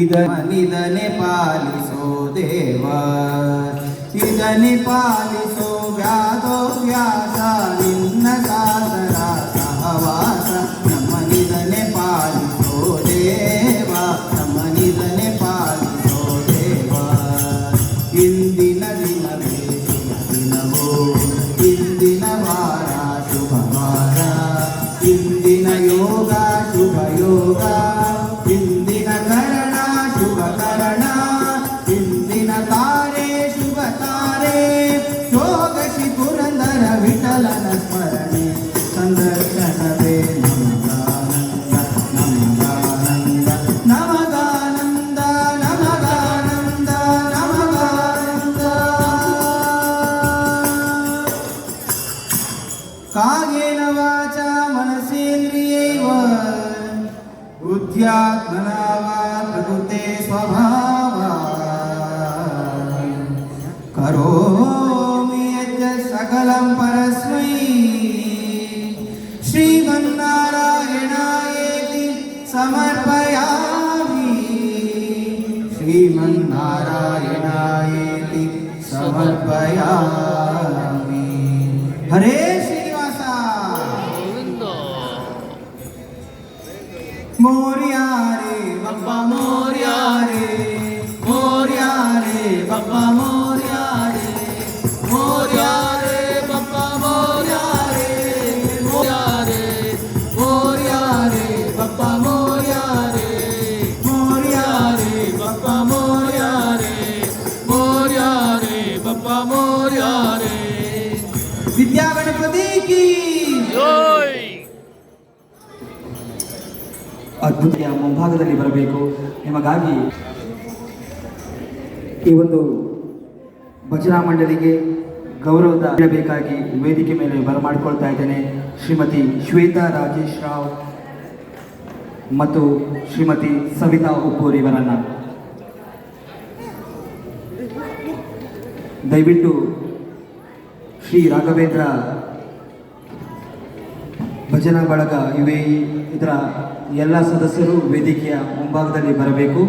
ಇದನೆ ಪಾಲಿಸೋ ದೇವ, ಇದನೆ ಪಾಲಿಸೋ ವ್ಯಾದೋ ವ್ಯಾಸ ನಿನ್ನ ಸಾದರ ಸಹವಾಸ. ನಮ್ಮನಿದನೆ ಪಾಲಿಸೋ ದೇವ, ನಮ್ಮನಿದನೆ ಪಾಲಿಸೋ ದೇವ. ಇಂದಿನ ದಿನವೇ ಶುಭ ದಿನವೋ, ಇಂದಿನ ವಾರ ಶುಭ ವಾರ, ಇಂದಿನ ಯೋಗ ಶುಭ ಯೋಗ, ಇಂದಿನ ಕರಣ ಶುಭ ಕರಣ, ಇಂದಿನ ತಾರೆ ಶುಭ ತಾರೆ. ಯೋಗಶಿ ಪುರಂದರ ವಿಠಲನ ಸ್ಮರಣೆ, ಸಂದರ್ಶನವೇ ನಮಗಾನಂದ ನಮಗಾನಂದ ನಮಗಾನಂದ ನಮಗಾನಂದ ನಮಗಾನಂದ. ಕಾಯೇನ ವಾಚಾ ಮನಸೇಂದ್ರಿಯೈವ ಬುದ್ಧ್ಯಾತ್ಮನಾ ವಾ ಪ್ರಕೃತೆ ಸ್ವಭಾವಾತ್. ಕರೋಮಿ ಯಜ್ಜ ಸಕಲಂ ಪರಸ್ಮೈ ಶ್ರೀಮನ್ನಾರಾಯಣಾಯೇತಿ ಸಮರ್ಪಯಾಮಿ, ಶ್ರೀಮನ್ನಾರಾಯಣಾಯೇತಿ ಸಮರ್ಪಯಾಮಿ. ಹರೇ ಶ್ರೀನಿವಾಸ. मोरिया रे बप्पा मोरिया रे, मोरिया रे बप्पा मोरिया रे, मोरिया रे बप्पा मोरिया रे, मोरिया रे मोरिया रे बप्पा मोरिया रे, मोरिया रे बप्पा मोरिया रे, मोरिया रे बप्पा मोरिया रे. विद्या गणपति की जय. ಅದ್ಭುತಿಯ ಮುಂಭಾಗದಲ್ಲಿ ಬರಬೇಕು. ನಿಮಗಾಗಿ ಈ ಒಂದು ಭಜನಾ ಮಂಡಳಿಗೆ ಗೌರವದ ಇರಬೇಕಾಗಿ ವೇದಿಕೆ ಮೇಲೆ ಬರಮಾಡಿಕೊಳ್ತಾ ಇದ್ದೇನೆ ಶ್ರೀಮತಿ ಶ್ವೇತಾ ರಾಜೇಶ್ ರಾವ್ ಮತ್ತು ಶ್ರೀಮತಿ ಸವಿತಾ ಉಪ್ಪೂರ್ ಇವರನ್ನು. ದಯವಿಟ್ಟು ಶ್ರೀ ರಾಘವೇಂದ್ರ ಭಜನಾ ಬಳಗ ಇದರ ಎಲ್ಲ ಸದಸ್ಯರು ವೇದಿಕೆಯ ಮುಂಭಾಗದಲ್ಲಿ ಬರಬೇಕು.